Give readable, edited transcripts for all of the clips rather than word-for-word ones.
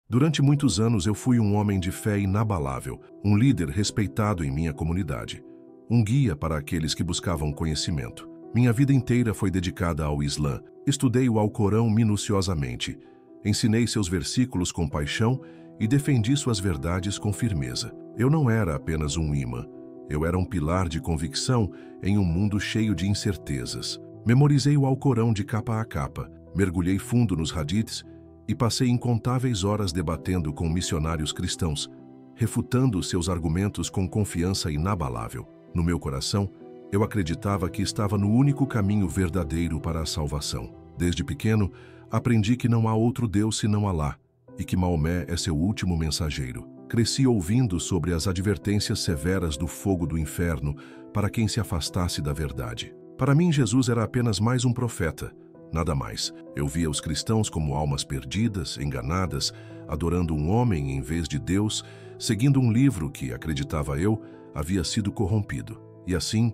Durante muitos anos eu fui um homem de fé inabalável, um líder respeitado em minha comunidade, um guia para aqueles que buscavam conhecimento. Minha vida inteira foi dedicada ao Islã. Estudei o Alcorão minuciosamente, ensinei seus versículos com paixão e defendi suas verdades com firmeza. Eu não era apenas um imã, eu era um pilar de convicção em um mundo cheio de incertezas. Memorizei o Alcorão de capa a capa, mergulhei fundo nos hadiths e passei incontáveis horas debatendo com missionários cristãos, refutando seus argumentos com confiança inabalável. No meu coração, eu acreditava que estava no único caminho verdadeiro para a salvação. Desde pequeno, aprendi que não há outro Deus senão Alá e que Maomé é seu último mensageiro. Cresci ouvindo sobre as advertências severas do fogo do inferno para quem se afastasse da verdade. Para mim, Jesus era apenas mais um profeta, nada mais. Eu via os cristãos como almas perdidas, enganadas, adorando um homem em vez de Deus, seguindo um livro que, acreditava eu, havia sido corrompido. E assim,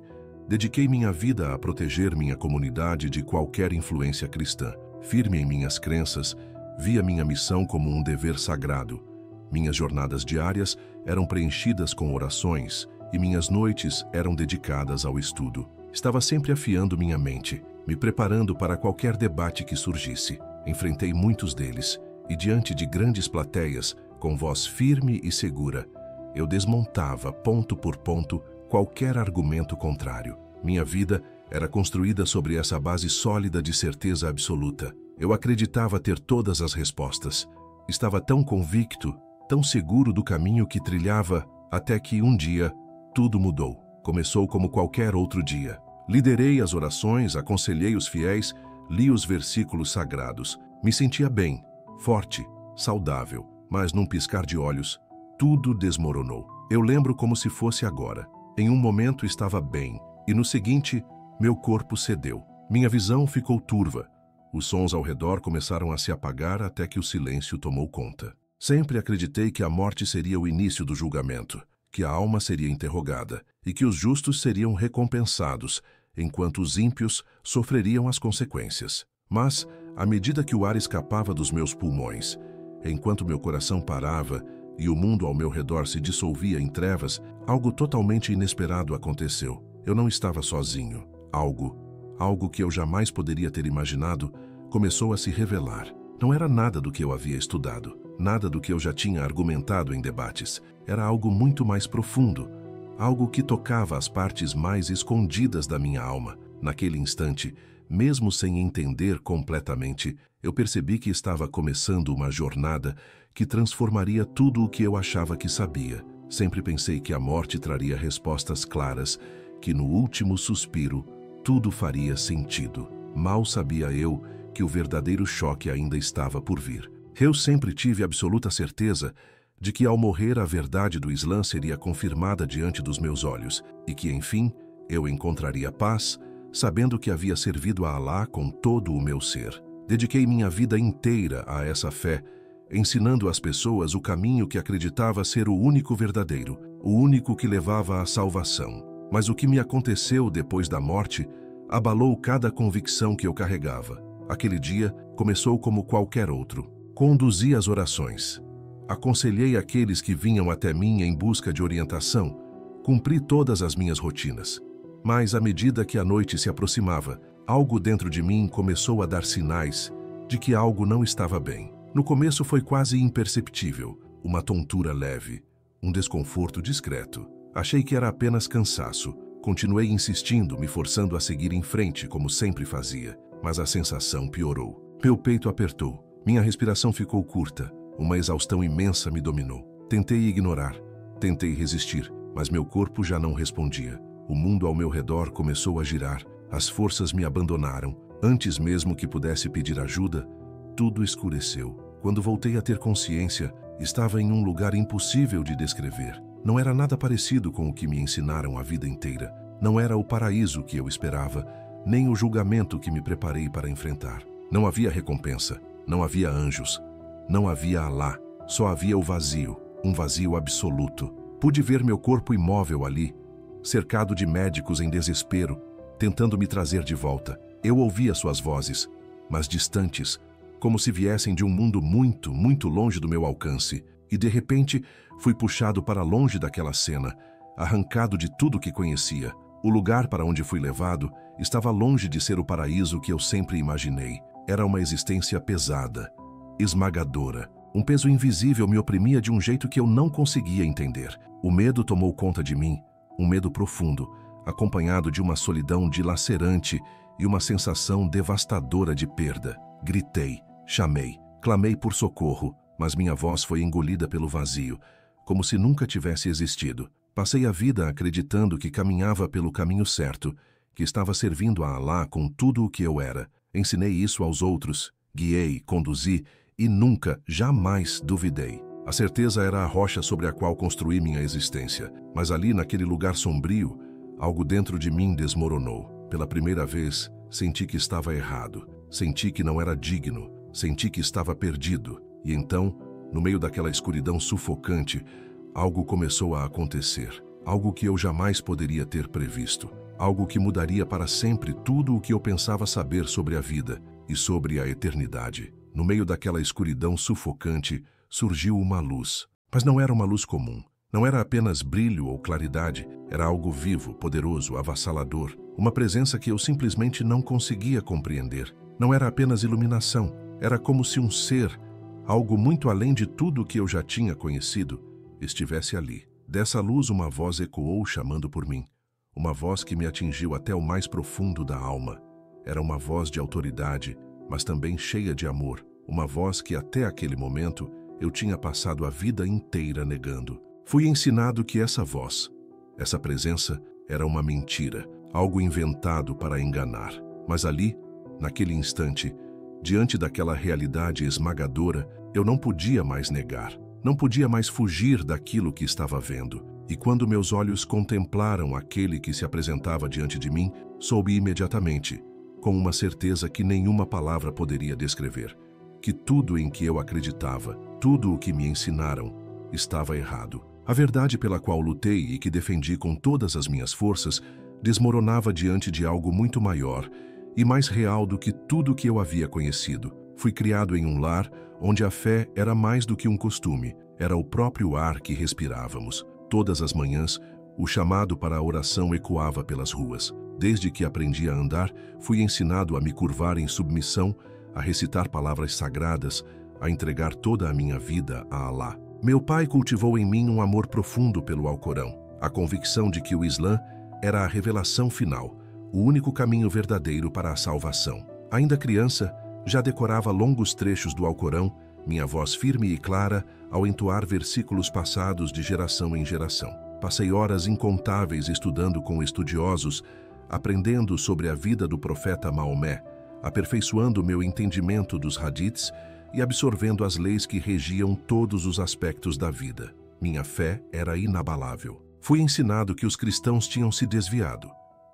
dediquei minha vida a proteger minha comunidade de qualquer influência cristã. Firme em minhas crenças, via minha missão como um dever sagrado. Minhas jornadas diárias eram preenchidas com orações e minhas noites eram dedicadas ao estudo. Estava sempre afiando minha mente, me preparando para qualquer debate que surgisse. Enfrentei muitos deles e, diante de grandes plateias, com voz firme e segura, eu desmontava, ponto por ponto, qualquer argumento contrário. Minha vida era construída sobre essa base sólida de certeza absoluta. Eu acreditava ter todas as respostas. Estava tão convicto, tão seguro do caminho que trilhava, até que um dia tudo mudou. Começou como qualquer outro dia. Liderei as orações, aconselhei os fiéis, li os versículos sagrados. Me sentia bem, forte, saudável, mas num piscar de olhos, tudo desmoronou. Eu lembro como se fosse agora. Em um momento estava bem, e no seguinte, meu corpo cedeu. Minha visão ficou turva. Os sons ao redor começaram a se apagar até que o silêncio tomou conta. Sempre acreditei que a morte seria o início do julgamento, que a alma seria interrogada e que os justos seriam recompensados, enquanto os ímpios sofreriam as consequências. Mas, à medida que o ar escapava dos meus pulmões, enquanto meu coração parava e o mundo ao meu redor se dissolvia em trevas, algo totalmente inesperado aconteceu. Eu não estava sozinho. Algo que eu jamais poderia ter imaginado, começou a se revelar. Não era nada do que eu havia estudado, nada do que eu já tinha argumentado em debates. Era algo muito mais profundo, algo que tocava as partes mais escondidas da minha alma. Naquele instante, mesmo sem entender completamente, eu percebi que estava começando uma jornada que transformaria tudo o que eu achava que sabia. Sempre pensei que a morte traria respostas claras, que no último suspiro, tudo faria sentido. Mal sabia eu que o verdadeiro choque ainda estava por vir. Eu sempre tive absoluta certeza de que ao morrer a verdade do Islã seria confirmada diante dos meus olhos e que, enfim, eu encontraria paz, sabendo que havia servido a Alá com todo o meu ser. Dediquei minha vida inteira a essa fé, ensinando às pessoas o caminho que acreditava ser o único verdadeiro, o único que levava à salvação. Mas o que me aconteceu depois da morte abalou cada convicção que eu carregava. Aquele dia começou como qualquer outro. Conduzi as orações. Aconselhei aqueles que vinham até mim em busca de orientação. Cumpri todas as minhas rotinas. Mas, à medida que a noite se aproximava, algo dentro de mim começou a dar sinais de que algo não estava bem. No começo foi quase imperceptível, uma tontura leve, um desconforto discreto. Achei que era apenas cansaço. Continuei insistindo, me forçando a seguir em frente, como sempre fazia. Mas a sensação piorou. Meu peito apertou. Minha respiração ficou curta. Uma exaustão imensa me dominou. Tentei ignorar. Tentei resistir, mas meu corpo já não respondia. O mundo ao meu redor começou a girar. As forças me abandonaram. Antes mesmo que pudesse pedir ajuda, tudo escureceu. Quando voltei a ter consciência, estava em um lugar impossível de descrever. Não era nada parecido com o que me ensinaram a vida inteira. Não era o paraíso que eu esperava, nem o julgamento que me preparei para enfrentar. Não havia recompensa, não havia anjos, não havia Alá, só havia o vazio, um vazio absoluto. Pude ver meu corpo imóvel ali, cercado de médicos em desespero, tentando me trazer de volta. Eu ouvia suas vozes, mas distantes, como se viessem de um mundo muito, muito longe do meu alcance, e de repente fui puxado para longe daquela cena, arrancado de tudo que conhecia. O lugar para onde fui levado estava longe de ser o paraíso que eu sempre imaginei. Era uma existência pesada, esmagadora. Um peso invisível me oprimia de um jeito que eu não conseguia entender. O medo tomou conta de mim, um medo profundo, acompanhado de uma solidão dilacerante e uma sensação devastadora de perda. Gritei, chamei, clamei por socorro, mas minha voz foi engolida pelo vazio, como se nunca tivesse existido. Passei a vida acreditando que caminhava pelo caminho certo, que estava servindo a Alá com tudo o que eu era. Ensinei isso aos outros, guiei, conduzi e nunca, jamais duvidei. A certeza era a rocha sobre a qual construí minha existência. Mas ali, naquele lugar sombrio, algo dentro de mim desmoronou. Pela primeira vez, senti que estava errado. Senti que não era digno. Senti que estava perdido. E então, no meio daquela escuridão sufocante, algo começou a acontecer. Algo que eu jamais poderia ter previsto. Algo que mudaria para sempre tudo o que eu pensava saber sobre a vida e sobre a eternidade. No meio daquela escuridão sufocante, surgiu uma luz. Mas não era uma luz comum. Não era apenas brilho ou claridade. Era algo vivo, poderoso, avassalador. Uma presença que eu simplesmente não conseguia compreender. Não era apenas iluminação. Era como se um ser, algo muito além de tudo que eu já tinha conhecido, estivesse ali. Dessa luz uma voz ecoou chamando por mim. Uma voz que me atingiu até o mais profundo da alma. Era uma voz de autoridade, mas também cheia de amor. Uma voz que até aquele momento eu tinha passado a vida inteira negando. Fui ensinado que essa voz, essa presença, era uma mentira, algo inventado para enganar. Mas ali, naquele instante, diante daquela realidade esmagadora, eu não podia mais negar. Não podia mais fugir daquilo que estava vendo. E quando meus olhos contemplaram aquele que se apresentava diante de mim, soube imediatamente, com uma certeza que nenhuma palavra poderia descrever, que tudo em que eu acreditava, tudo o que me ensinaram, estava errado. A verdade pela qual lutei e que defendi com todas as minhas forças desmoronava diante de algo muito maior e mais real do que tudo que eu havia conhecido. Fui criado em um lar onde a fé era mais do que um costume, era o próprio ar que respirávamos. Todas as manhãs, o chamado para a oração ecoava pelas ruas. Desde que aprendi a andar, fui ensinado a me curvar em submissão, a recitar palavras sagradas, a entregar toda a minha vida a Alá. Meu pai cultivou em mim um amor profundo pelo Alcorão, a convicção de que o Islã era a revelação final, o único caminho verdadeiro para a salvação. Ainda criança, já decorava longos trechos do Alcorão, minha voz firme e clara ao entoar versículos passados de geração em geração. Passei horas incontáveis estudando com estudiosos, aprendendo sobre a vida do profeta Maomé, aperfeiçoando meu entendimento dos hadiths e absorvendo as leis que regiam todos os aspectos da vida. Minha fé era inabalável. Fui ensinado que os cristãos tinham se desviado,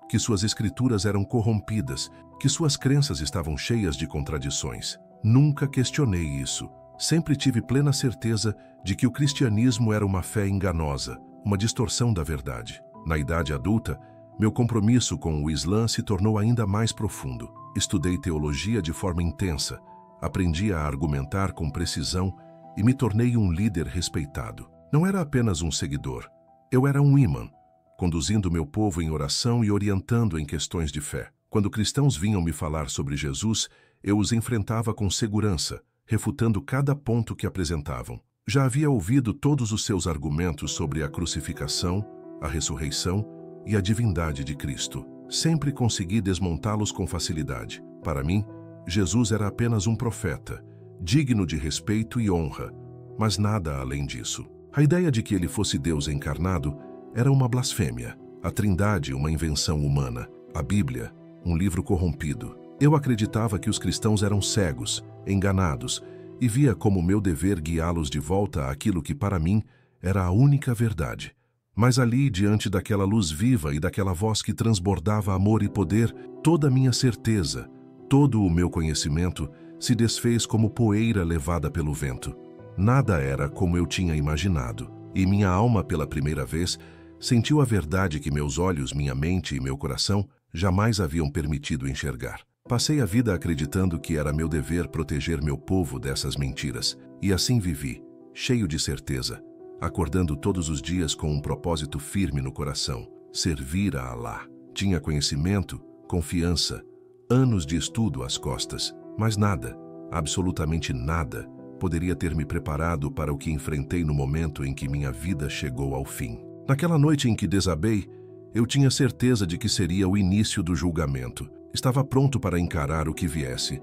que suas escrituras eram corrompidas, que suas crenças estavam cheias de contradições. Nunca questionei isso. Sempre tive plena certeza de que o cristianismo era uma fé enganosa, uma distorção da verdade. Na idade adulta, meu compromisso com o Islã se tornou ainda mais profundo. Estudei teologia de forma intensa, aprendi a argumentar com precisão e me tornei um líder respeitado. Não era apenas um seguidor, eu era um imã, conduzindo meu povo em oração e orientando em questões de fé. Quando cristãos vinham me falar sobre Jesus, eu os enfrentava com segurança, refutando cada ponto que apresentavam. Já havia ouvido todos os seus argumentos sobre a crucificação, a ressurreição e a divindade de Cristo. Sempre consegui desmontá-los com facilidade. Para mim, Jesus era apenas um profeta, digno de respeito e honra, mas nada além disso. A ideia de que ele fosse Deus encarnado era uma blasfêmia. A Trindade, uma invenção humana. A Bíblia, um livro corrompido. Eu acreditava que os cristãos eram cegos, enganados, e via como meu dever guiá-los de volta àquilo que para mim era a única verdade. Mas ali, diante daquela luz viva e daquela voz que transbordava amor e poder, toda a minha certeza, todo o meu conhecimento se desfez como poeira levada pelo vento. Nada era como eu tinha imaginado, e minha alma, pela primeira vez, sentiu a verdade que meus olhos, minha mente e meu coração jamais haviam permitido enxergar. Passei a vida acreditando que era meu dever proteger meu povo dessas mentiras, e assim vivi, cheio de certeza, acordando todos os dias com um propósito firme no coração: servir a Alá. Tinha conhecimento, confiança, anos de estudo às costas, mas nada, absolutamente nada, poderia ter me preparado para o que enfrentei no momento em que minha vida chegou ao fim. Naquela noite em que desabei, eu tinha certeza de que seria o início do julgamento. Estava pronto para encarar o que viesse,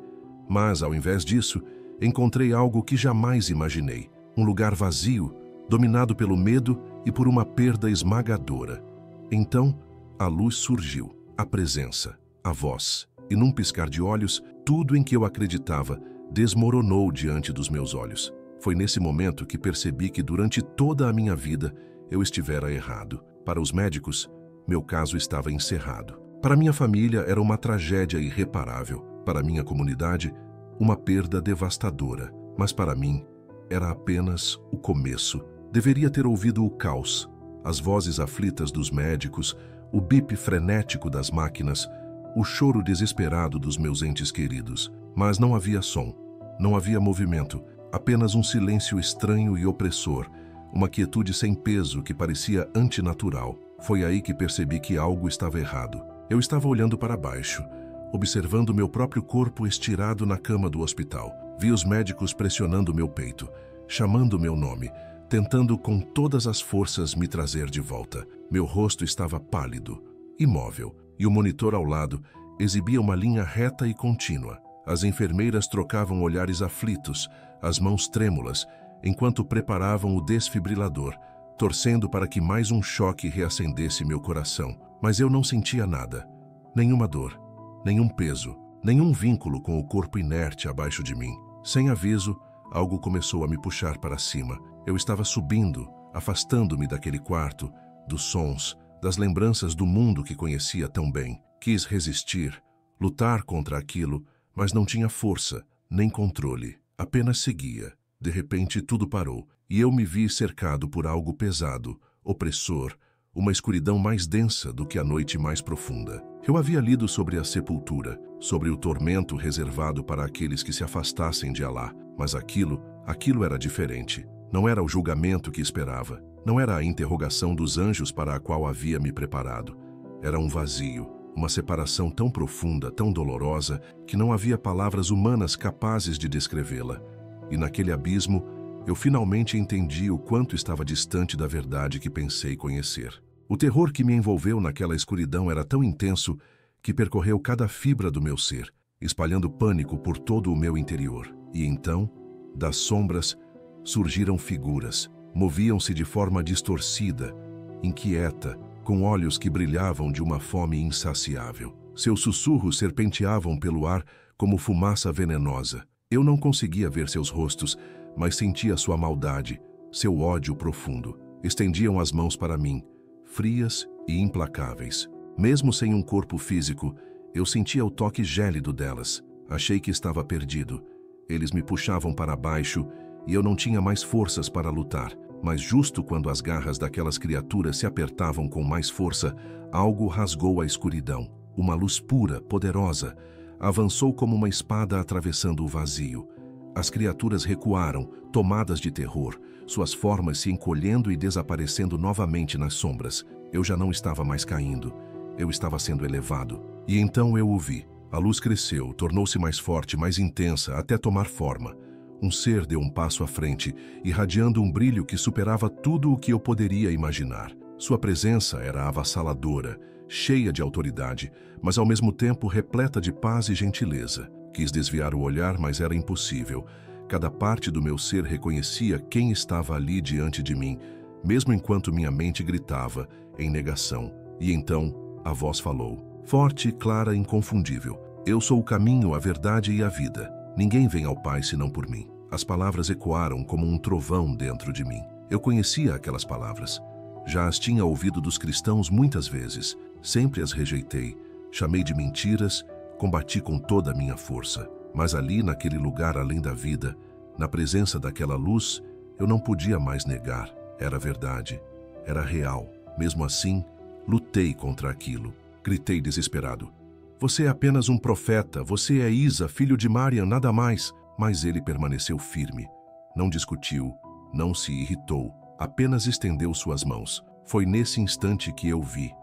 mas, ao invés disso, encontrei algo que jamais imaginei: um lugar vazio, dominado pelo medo e por uma perda esmagadora. Então, a luz surgiu, a presença, a voz, e num piscar de olhos, tudo em que eu acreditava desmoronou diante dos meus olhos. Foi nesse momento que percebi que durante toda a minha vida eu estivera errado. Para os médicos, meu caso estava encerrado. Para minha família era uma tragédia irreparável. Para minha comunidade, uma perda devastadora. Mas para mim, era apenas o começo. Deveria ter ouvido o caos, as vozes aflitas dos médicos, o bip frenético das máquinas, o choro desesperado dos meus entes queridos. Mas não havia som, não havia movimento, apenas um silêncio estranho e opressor, uma quietude sem peso que parecia antinatural. Foi aí que percebi que algo estava errado. Eu estava olhando para baixo, observando meu próprio corpo estirado na cama do hospital. Vi os médicos pressionando meu peito, chamando meu nome, tentando com todas as forças me trazer de volta. Meu rosto estava pálido, imóvel, e o monitor ao lado exibia uma linha reta e contínua. As enfermeiras trocavam olhares aflitos, as mãos trêmulas, enquanto preparavam o desfibrilador, torcendo para que mais um choque reacendesse meu coração. Mas eu não sentia nada, nenhuma dor, nenhum peso, nenhum vínculo com o corpo inerte abaixo de mim. Sem aviso, algo começou a me puxar para cima. Eu estava subindo, afastando-me daquele quarto, dos sons, das lembranças do mundo que conhecia tão bem. Quis resistir, lutar contra aquilo, mas não tinha força, nem controle. Apenas seguia. De repente, tudo parou, e eu me vi cercado por algo pesado, opressor, uma escuridão mais densa do que a noite mais profunda. Eu havia lido sobre a sepultura, sobre o tormento reservado para aqueles que se afastassem de Alá, mas aquilo era diferente. Não era o julgamento que esperava, não era a interrogação dos anjos para a qual havia me preparado. Era um vazio, uma separação tão profunda, tão dolorosa, que não havia palavras humanas capazes de descrevê-la. E naquele abismo, eu finalmente entendi o quanto estava distante da verdade que pensei conhecer. O terror que me envolveu naquela escuridão era tão intenso que percorreu cada fibra do meu ser, espalhando pânico por todo o meu interior. E então, das sombras, surgiram figuras, moviam-se de forma distorcida, inquieta, com olhos que brilhavam de uma fome insaciável. Seus sussurros serpenteavam pelo ar como fumaça venenosa. Eu não conseguia ver seus rostos, mas sentia sua maldade, seu ódio profundo. Estendiam as mãos para mim, frias e implacáveis. Mesmo sem um corpo físico, eu sentia o toque gélido delas. Achei que estava perdido. Eles me puxavam para baixo e eu não tinha mais forças para lutar. Mas justo quando as garras daquelas criaturas se apertavam com mais força, algo rasgou a escuridão. Uma luz pura, poderosa, avançou como uma espada atravessando o vazio. As criaturas recuaram, tomadas de terror, suas formas se encolhendo e desaparecendo novamente nas sombras. Eu já não estava mais caindo. Eu estava sendo elevado. E então eu o vi. A luz cresceu, tornou-se mais forte, mais intensa, até tomar forma. Um ser deu um passo à frente, irradiando um brilho que superava tudo o que eu poderia imaginar. Sua presença era avassaladora, cheia de autoridade, mas ao mesmo tempo repleta de paz e gentileza. Quis desviar o olhar, mas era impossível. Cada parte do meu ser reconhecia quem estava ali diante de mim, mesmo enquanto minha mente gritava, em negação. E então, a voz falou, forte, clara e inconfundível. Eu sou o caminho, a verdade e a vida. Ninguém vem ao Pai senão por mim. As palavras ecoaram como um trovão dentro de mim. Eu conhecia aquelas palavras. Já as tinha ouvido dos cristãos muitas vezes. Sempre as rejeitei. Chamei de mentiras, combati com toda a minha força. Mas ali, naquele lugar além da vida, na presença daquela luz, eu não podia mais negar. Era verdade. Era real. Mesmo assim, lutei contra aquilo. Gritei desesperado. Você é apenas um profeta, você é Isa, filho de Mariam, nada mais. Mas ele permaneceu firme. Não discutiu, não se irritou, apenas estendeu suas mãos. Foi nesse instante que eu vi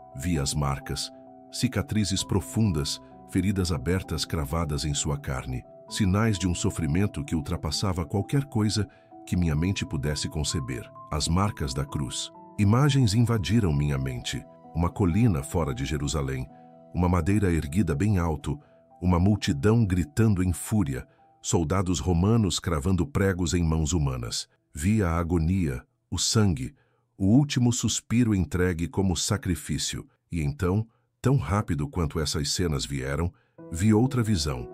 as marcas, cicatrizes profundas, feridas abertas cravadas em sua carne, sinais de um sofrimento que ultrapassava qualquer coisa que minha mente pudesse conceber. As marcas da cruz. Imagens invadiram minha mente. Uma colina fora de Jerusalém, uma madeira erguida bem alto, uma multidão gritando em fúria, soldados romanos cravando pregos em mãos humanas. Vi a agonia, o sangue, o último suspiro entregue como sacrifício. E então, tão rápido quanto essas cenas vieram, vi outra visão.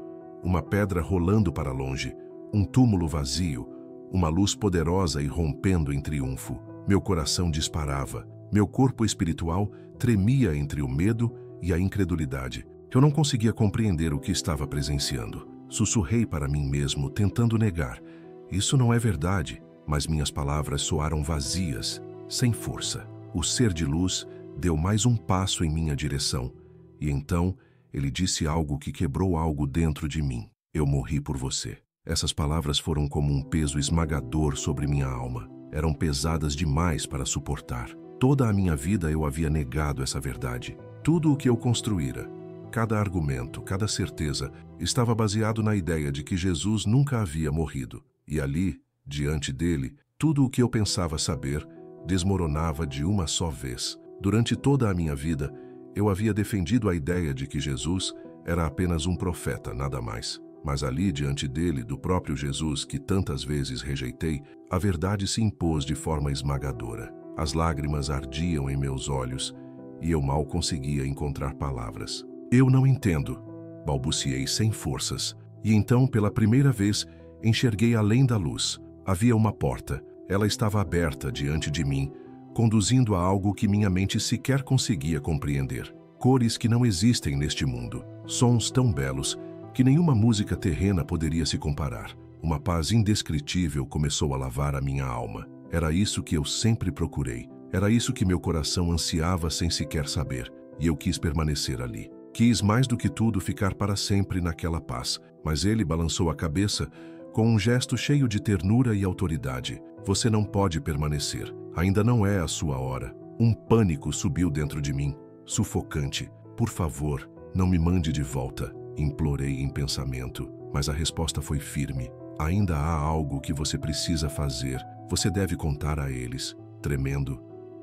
Uma pedra rolando para longe, um túmulo vazio, uma luz poderosa irrompendo em triunfo. Meu coração disparava, meu corpo espiritual tremia entre o medo e a incredulidade. Eu não conseguia compreender o que estava presenciando. Sussurrei para mim mesmo, tentando negar. Isso não é verdade, mas minhas palavras soaram vazias, sem força. O ser de luz deu mais um passo em minha direção, e então ele disse algo que quebrou algo dentro de mim. Eu morri por você. Essas palavras foram como um peso esmagador sobre minha alma. Eram pesadas demais para suportar. Toda a minha vida eu havia negado essa verdade. Tudo o que eu construíra, cada argumento, cada certeza, estava baseado na ideia de que Jesus nunca havia morrido. E ali, diante dele, tudo o que eu pensava saber desmoronava de uma só vez. Durante toda a minha vida, eu havia defendido a ideia de que Jesus era apenas um profeta, nada mais. Mas ali, diante dele, do próprio Jesus que tantas vezes rejeitei, a verdade se impôs de forma esmagadora. As lágrimas ardiam em meus olhos e eu mal conseguia encontrar palavras. Eu não entendo, balbuciei sem forças. E então, pela primeira vez, enxerguei além da luz. Havia uma porta. Ela estava aberta diante de mim, conduzindo a algo que minha mente sequer conseguia compreender. Cores que não existem neste mundo. Sons tão belos que nenhuma música terrena poderia se comparar. Uma paz indescritível começou a lavar a minha alma. Era isso que eu sempre procurei. Era isso que meu coração ansiava sem sequer saber. E eu quis permanecer ali. Quis mais do que tudo ficar para sempre naquela paz. Mas ele balançou a cabeça com um gesto cheio de ternura e autoridade. Você não pode permanecer. Ainda não é a sua hora. Um pânico subiu dentro de mim, sufocante. Por favor, não me mande de volta. Implorei em pensamento, mas a resposta foi firme. Ainda há algo que você precisa fazer. Você deve contar a eles. Tremendo,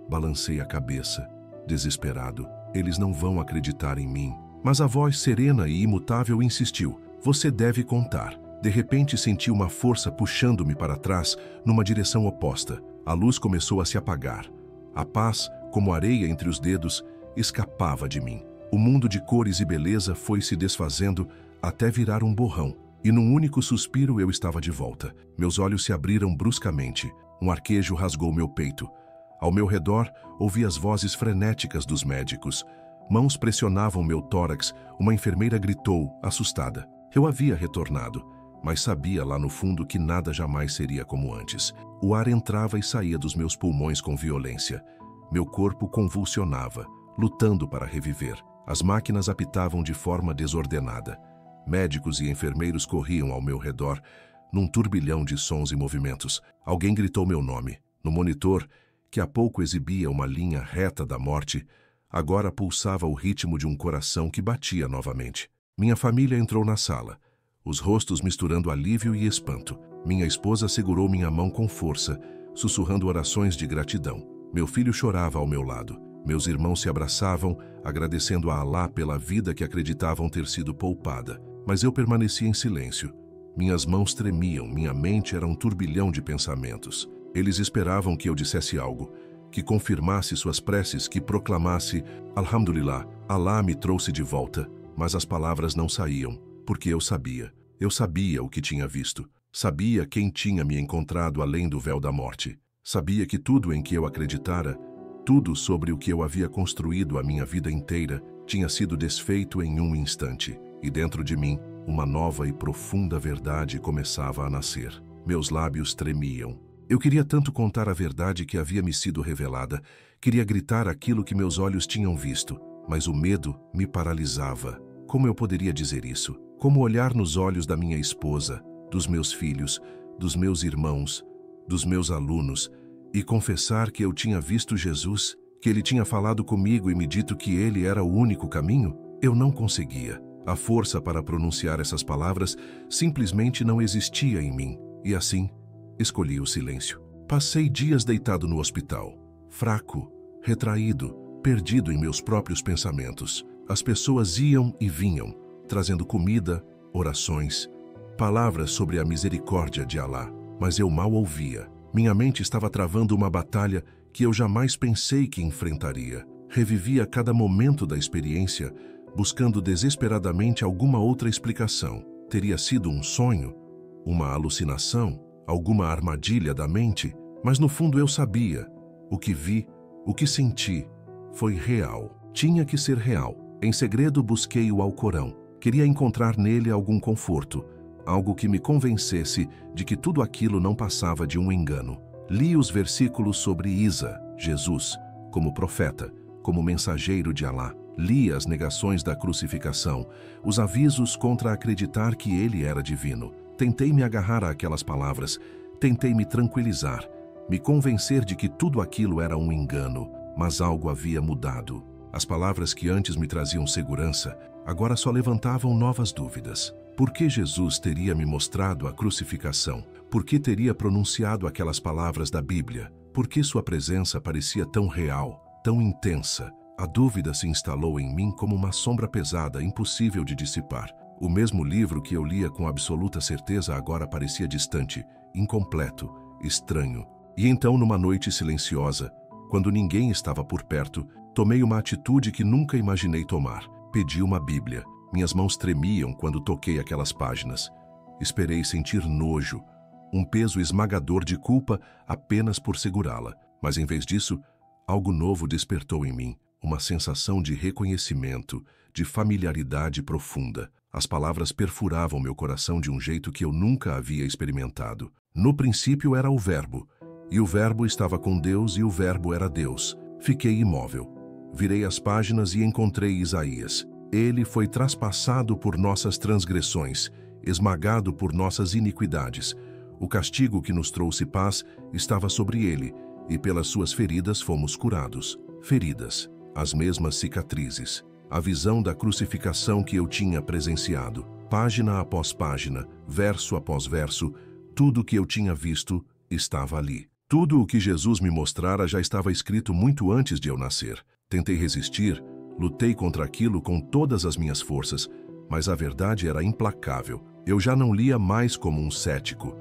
balancei a cabeça, desesperado. Eles não vão acreditar em mim. Mas a voz serena e imutável insistiu. Você deve contar. De repente senti uma força puxando-me para trás, numa direção oposta. A luz começou a se apagar. A paz, como areia entre os dedos, escapava de mim. O mundo de cores e beleza foi se desfazendo até virar um borrão. E num único suspiro eu estava de volta. Meus olhos se abriram bruscamente. Um arquejo rasgou meu peito. Ao meu redor, ouvi as vozes frenéticas dos médicos. Mãos pressionavam meu tórax. Uma enfermeira gritou, assustada. Eu havia retornado, mas sabia lá no fundo que nada jamais seria como antes. O ar entrava e saía dos meus pulmões com violência. Meu corpo convulsionava, lutando para reviver. As máquinas apitavam de forma desordenada. Médicos e enfermeiros corriam ao meu redor, num turbilhão de sons e movimentos. Alguém gritou meu nome. No monitor, que há pouco exibia uma linha reta da morte, agora pulsava o ritmo de um coração que batia novamente. Minha família entrou na sala, os rostos misturando alívio e espanto. Minha esposa segurou minha mão com força, sussurrando orações de gratidão. Meu filho chorava ao meu lado. Meus irmãos se abraçavam, agradecendo a Alá pela vida que acreditavam ter sido poupada. Mas eu permanecia em silêncio. Minhas mãos tremiam, minha mente era um turbilhão de pensamentos. Eles esperavam que eu dissesse algo, que confirmasse suas preces, que proclamasse Alhamdulillah, Alá me trouxe de volta. Mas as palavras não saíam, porque eu sabia. Eu sabia o que tinha visto. Sabia quem tinha me encontrado além do véu da morte. Sabia que tudo em que eu acreditara, tudo sobre o que eu havia construído a minha vida inteira, tinha sido desfeito em um instante. E dentro de mim, uma nova e profunda verdade começava a nascer. Meus lábios tremiam. Eu queria tanto contar a verdade que havia me sido revelada. Queria gritar aquilo que meus olhos tinham visto. Mas o medo me paralisava. Como eu poderia dizer isso? Como olhar nos olhos da minha esposa, dos meus filhos, dos meus irmãos, dos meus alunos, e confessar que eu tinha visto Jesus, que ele tinha falado comigo e me dito que ele era o único caminho? Eu não conseguia. A força para pronunciar essas palavras simplesmente não existia em mim, e assim, escolhi o silêncio. Passei dias deitado no hospital, fraco, retraído, perdido em meus próprios pensamentos. As pessoas iam e vinham, trazendo comida, orações, palavras sobre a misericórdia de Alá, mas eu mal ouvia. Minha mente estava travando uma batalha que eu jamais pensei que enfrentaria. Revivia cada momento da experiência, buscando desesperadamente alguma outra explicação. Teria sido um sonho? Uma alucinação? Alguma armadilha da mente? Mas no fundo eu sabia. O que vi, o que senti, foi real. Tinha que ser real. Em segredo busquei o Alcorão. Queria encontrar nele algum conforto, algo que me convencesse de que tudo aquilo não passava de um engano. Li os versículos sobre Isa, Jesus, como profeta, como mensageiro de Alá. Li as negações da crucificação, os avisos contra acreditar que ele era divino. Tentei me agarrar àquelas palavras, tentei me tranquilizar, me convencer de que tudo aquilo era um engano, mas algo havia mudado. As palavras que antes me traziam segurança, agora só levantavam novas dúvidas. Por que Jesus teria me mostrado a crucificação? Por que teria pronunciado aquelas palavras da Bíblia? Por que sua presença parecia tão real, tão intensa? A dúvida se instalou em mim como uma sombra pesada, impossível de dissipar. O mesmo livro que eu lia com absoluta certeza agora parecia distante, incompleto, estranho. E então, numa noite silenciosa, quando ninguém estava por perto, tomei uma atitude que nunca imaginei tomar. Pedi uma Bíblia. Minhas mãos tremiam quando toquei aquelas páginas. Esperei sentir nojo, um peso esmagador de culpa apenas por segurá-la. Mas em vez disso, algo novo despertou em mim. Uma sensação de reconhecimento, de familiaridade profunda. As palavras perfuravam meu coração de um jeito que eu nunca havia experimentado. No princípio era o Verbo, e o Verbo estava com Deus e o Verbo era Deus. Fiquei imóvel. Virei as páginas e encontrei Isaías. Ele foi traspassado por nossas transgressões, esmagado por nossas iniquidades. O castigo que nos trouxe paz estava sobre ele, e pelas suas feridas fomos curados. Feridas. As mesmas cicatrizes, a visão da crucificação que eu tinha presenciado, página após página, verso após verso, tudo o que eu tinha visto estava ali. Tudo o que Jesus me mostrara já estava escrito muito antes de eu nascer. Tentei resistir, lutei contra aquilo com todas as minhas forças, mas a verdade era implacável. Eu já não lia mais como um cético.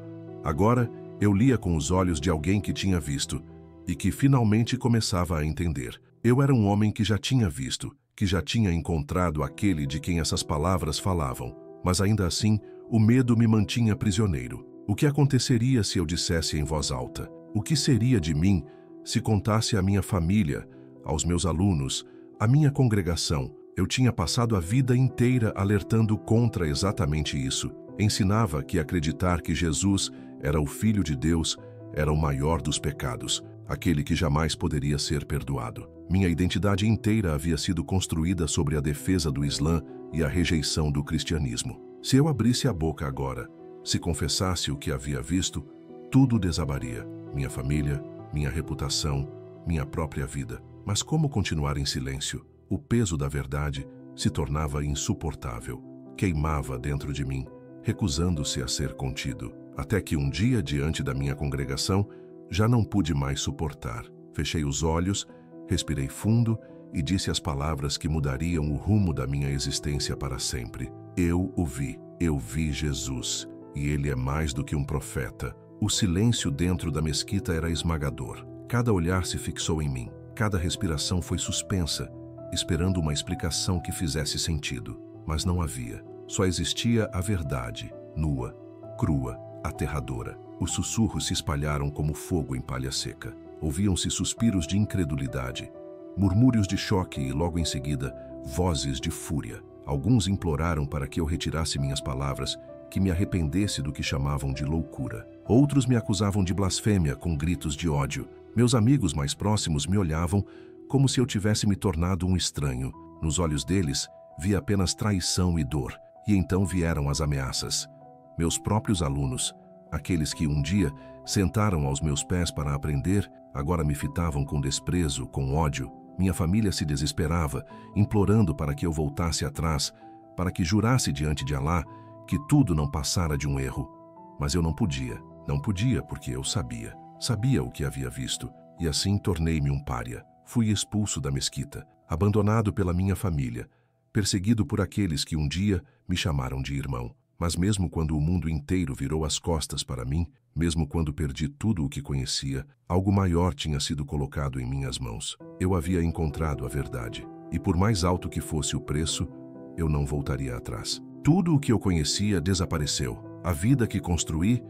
Agora, eu lia com os olhos de alguém que tinha visto e que finalmente começava a entender. Eu era um homem que já tinha visto, que já tinha encontrado aquele de quem essas palavras falavam, mas ainda assim, o medo me mantinha prisioneiro. O que aconteceria se eu dissesse em voz alta? O que seria de mim se contasse à minha família, aos meus alunos, à minha congregação? Eu tinha passado a vida inteira alertando contra exatamente isso. Ensinava que acreditar que Jesus era o Filho de Deus era o maior dos pecados, aquele que jamais poderia ser perdoado. Minha identidade inteira havia sido construída sobre a defesa do Islã e a rejeição do cristianismo. Se eu abrisse a boca agora, se confessasse o que havia visto, tudo desabaria. Minha família, minha reputação, minha própria vida. Mas como continuar em silêncio? O peso da verdade se tornava insuportável. Queimava dentro de mim, recusando-se a ser contido. Até que um dia, diante da minha congregação, já não pude mais suportar. Fechei os olhos, respirei fundo e disse as palavras que mudariam o rumo da minha existência para sempre. Eu vi Jesus, e ele é mais do que um profeta. O silêncio dentro da mesquita era esmagador. Cada olhar se fixou em mim, cada respiração foi suspensa, esperando uma explicação que fizesse sentido. Mas não havia. Só existia a verdade, nua, crua, aterradora. Os sussurros se espalharam como fogo em palha seca. Ouviam-se suspiros de incredulidade, murmúrios de choque e, logo em seguida, vozes de fúria. Alguns imploraram para que eu retirasse minhas palavras, que me arrependesse do que chamavam de loucura. Outros me acusavam de blasfêmia com gritos de ódio. Meus amigos mais próximos me olhavam como se eu tivesse me tornado um estranho. Nos olhos deles, vi apenas traição e dor. E então vieram as ameaças. Meus próprios alunos, aqueles que um dia sentaram aos meus pés para aprender, agora me fitavam com desprezo, com ódio. Minha família se desesperava, implorando para que eu voltasse atrás, para que jurasse diante de Alá que tudo não passara de um erro. Mas eu não podia porque eu sabia o que havia visto, e assim tornei-me um pária. Fui expulso da mesquita, abandonado pela minha família, perseguido por aqueles que um dia me chamaram de irmão. Mas mesmo quando o mundo inteiro virou as costas para mim, mesmo quando perdi tudo o que conhecia, algo maior tinha sido colocado em minhas mãos. Eu havia encontrado a verdade, e por mais alto que fosse o preço, eu não voltaria atrás. Tudo o que eu conhecia desapareceu. A vida que construí,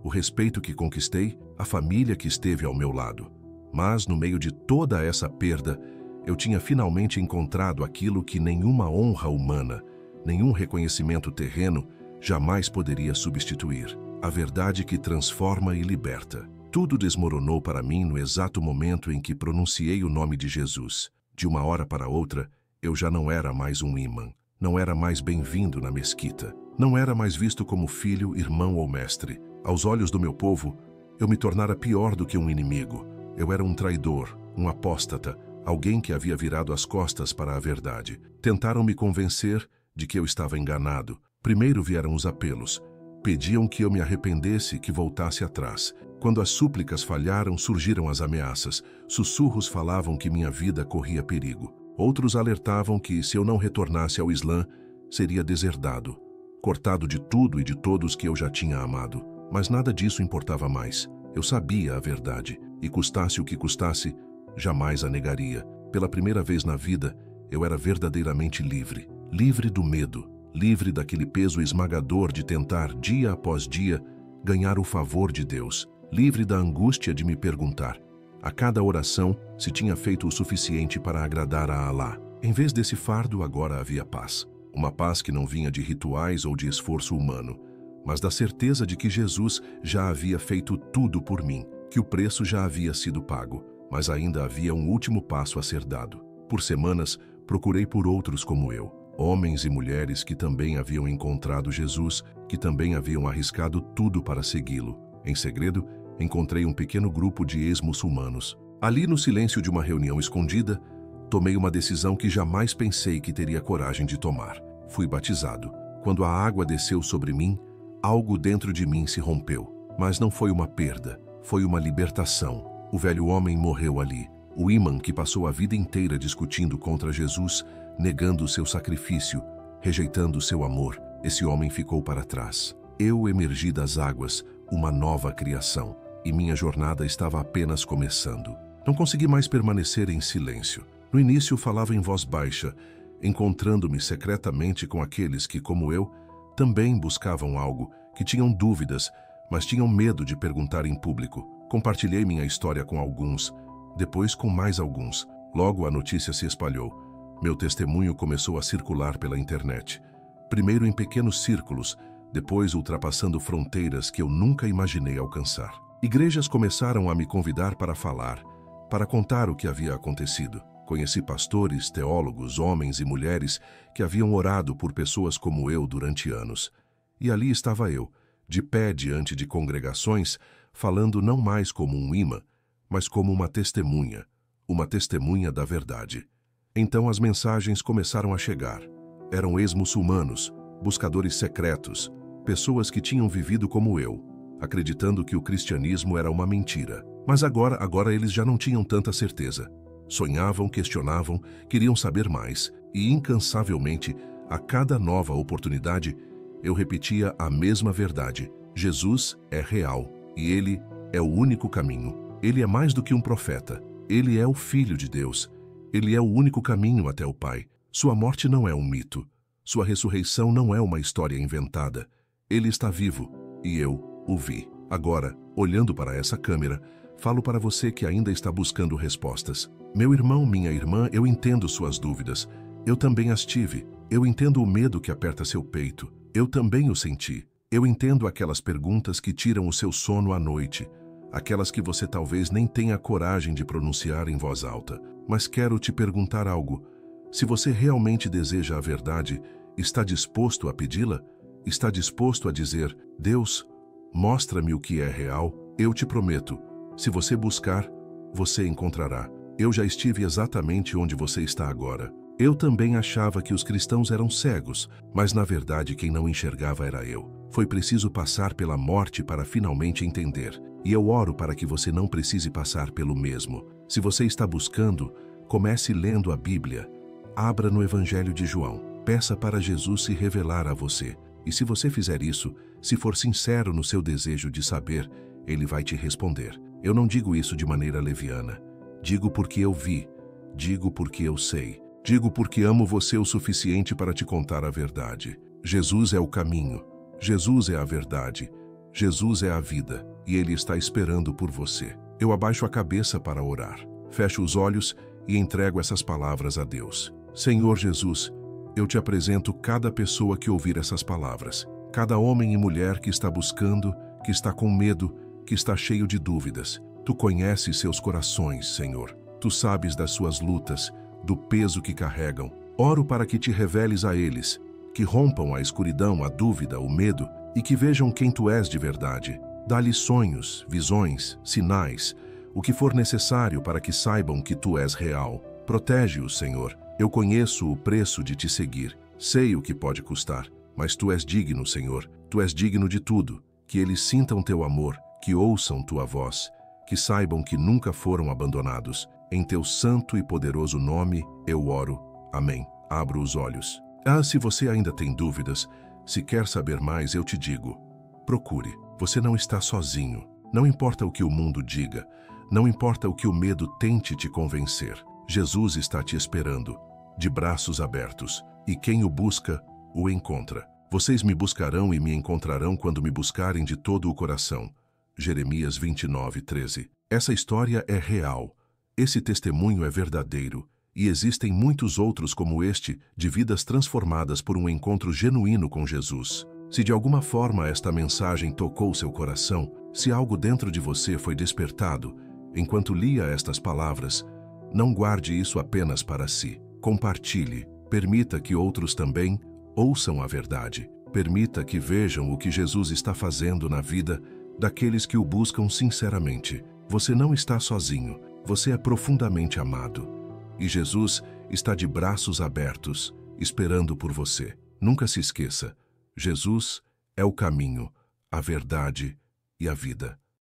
o respeito que conquistei, a família que esteve ao meu lado. Mas, no meio de toda essa perda, eu tinha finalmente encontrado aquilo que nenhuma honra humana, nenhum reconhecimento terreno jamais poderia substituir. A verdade que transforma e liberta. Tudo desmoronou para mim no exato momento em que pronunciei o nome de Jesus. De uma hora para outra, eu já não era mais um imã. Não era mais bem-vindo na mesquita. Não era mais visto como filho, irmão ou mestre. Aos olhos do meu povo, eu me tornara pior do que um inimigo. Eu era um traidor, um apóstata, alguém que havia virado as costas para a verdade. Tentaram me convencer de que eu estava enganado. Primeiro vieram os apelos. Pediam que eu me arrependesse, que voltasse atrás. Quando as súplicas falharam, surgiram as ameaças. Sussurros falavam que minha vida corria perigo. Outros alertavam que, se eu não retornasse ao Islã, seria deserdado, cortado de tudo e de todos que eu já tinha amado. Mas nada disso importava mais. Eu sabia a verdade, e custasse o que custasse, jamais a negaria. Pela primeira vez na vida, eu era verdadeiramente livre. Livre do medo. Livre daquele peso esmagador de tentar, dia após dia, ganhar o favor de Deus. Livre da angústia de me perguntar, a cada oração, se tinha feito o suficiente para agradar a Alá. Em vez desse fardo, agora havia paz. Uma paz que não vinha de rituais ou de esforço humano, mas da certeza de que Jesus já havia feito tudo por mim, que o preço já havia sido pago, mas ainda havia um último passo a ser dado. Por semanas, procurei por outros como eu. Homens e mulheres que também haviam encontrado Jesus, que também haviam arriscado tudo para segui-lo. Em segredo, encontrei um pequeno grupo de ex-muçulmanos. Ali, no silêncio de uma reunião escondida, tomei uma decisão que jamais pensei que teria coragem de tomar. Fui batizado. Quando a água desceu sobre mim, algo dentro de mim se rompeu. Mas não foi uma perda, foi uma libertação. O velho homem morreu ali. O imã que passou a vida inteira discutindo contra Jesus, negando o seu sacrifício, rejeitando o seu amor, esse homem ficou para trás. Eu emergi das águas, uma nova criação, e minha jornada estava apenas começando. Não consegui mais permanecer em silêncio. No início falava em voz baixa, encontrando-me secretamente com aqueles que, como eu, também buscavam algo, que tinham dúvidas, mas tinham medo de perguntar em público. Compartilhei minha história com alguns, depois com mais alguns. Logo a notícia se espalhou. Meu testemunho começou a circular pela internet. Primeiro em pequenos círculos, depois ultrapassando fronteiras que eu nunca imaginei alcançar. Igrejas começaram a me convidar para falar, para contar o que havia acontecido. Conheci pastores, teólogos, homens e mulheres que haviam orado por pessoas como eu durante anos. E ali estava eu, de pé diante de congregações, falando não mais como um imã, mas como uma testemunha da verdade. Então as mensagens começaram a chegar. Eram ex-muçulmanos, buscadores secretos, pessoas que tinham vivido como eu, acreditando que o cristianismo era uma mentira. Mas agora eles já não tinham tanta certeza. Sonhavam, questionavam, queriam saber mais, e incansavelmente, a cada nova oportunidade, eu repetia a mesma verdade. Jesus é real, e Ele é o único caminho. Ele é mais do que um profeta. Ele é o Filho de Deus. Ele é o único caminho até o Pai. Sua morte não é um mito. Sua ressurreição não é uma história inventada. Ele está vivo, e eu o vi. Agora, olhando para essa câmera, falo para você que ainda está buscando respostas. Meu irmão, minha irmã, eu entendo suas dúvidas. Eu também as tive. Eu entendo o medo que aperta seu peito. Eu também o senti. Eu entendo aquelas perguntas que tiram o seu sono à noite, aquelas que você talvez nem tenha coragem de pronunciar em voz alta. Mas quero te perguntar algo. Se você realmente deseja a verdade, está disposto a pedi-la? Está disposto a dizer: Deus, mostra-me o que é real? Eu te prometo, se você buscar, você encontrará. Eu já estive exatamente onde você está agora. Eu também achava que os cristãos eram cegos, mas na verdade quem não enxergava era eu. Foi preciso passar pela morte para finalmente entender. E eu oro para que você não precise passar pelo mesmo. Se você está buscando, comece lendo a Bíblia. Abra no Evangelho de João. Peça para Jesus se revelar a você. E se você fizer isso, se for sincero no seu desejo de saber, Ele vai te responder. Eu não digo isso de maneira leviana. Digo porque eu vi. Digo porque eu sei. Digo porque amo você o suficiente para te contar a verdade. Jesus é o caminho. Jesus é a verdade. Jesus é a vida. E Ele está esperando por você. Eu abaixo a cabeça para orar. Fecho os olhos e entrego essas palavras a Deus. Senhor Jesus, eu te apresento cada pessoa que ouvir essas palavras. Cada homem e mulher que está buscando, que está com medo, que está cheio de dúvidas. Tu conheces seus corações, Senhor. Tu sabes das suas lutas, do peso que carregam. Oro para que te reveles a eles, que rompam a escuridão, a dúvida, o medo e que vejam quem tu és de verdade. Dá-lhes sonhos, visões, sinais, o que for necessário para que saibam que tu és real. Protege-os, Senhor. Eu conheço o preço de te seguir. Sei o que pode custar, mas tu és digno, Senhor. Tu és digno de tudo. Que eles sintam teu amor, que ouçam tua voz, que saibam que nunca foram abandonados. Em teu santo e poderoso nome eu oro. Amém. Abro os olhos. Se você ainda tem dúvidas, se quer saber mais, eu te digo: procure. Você não está sozinho. Não importa o que o mundo diga. Não importa o que o medo tente te convencer. Jesus está te esperando, de braços abertos. E quem o busca, o encontra. Vocês me buscarão e me encontrarão quando me buscarem de todo o coração. Jeremias 29:13. Essa história é real. Esse testemunho é verdadeiro. E existem muitos outros como este, de vidas transformadas por um encontro genuíno com Jesus. Se de alguma forma esta mensagem tocou seu coração, se algo dentro de você foi despertado, enquanto lia estas palavras, não guarde isso apenas para si. Compartilhe. Permita que outros também ouçam a verdade. Permita que vejam o que Jesus está fazendo na vida daqueles que o buscam sinceramente. Você não está sozinho. Você é profundamente amado. E Jesus está de braços abertos, esperando por você. Nunca se esqueça, Jesus é o caminho, a verdade e a vida.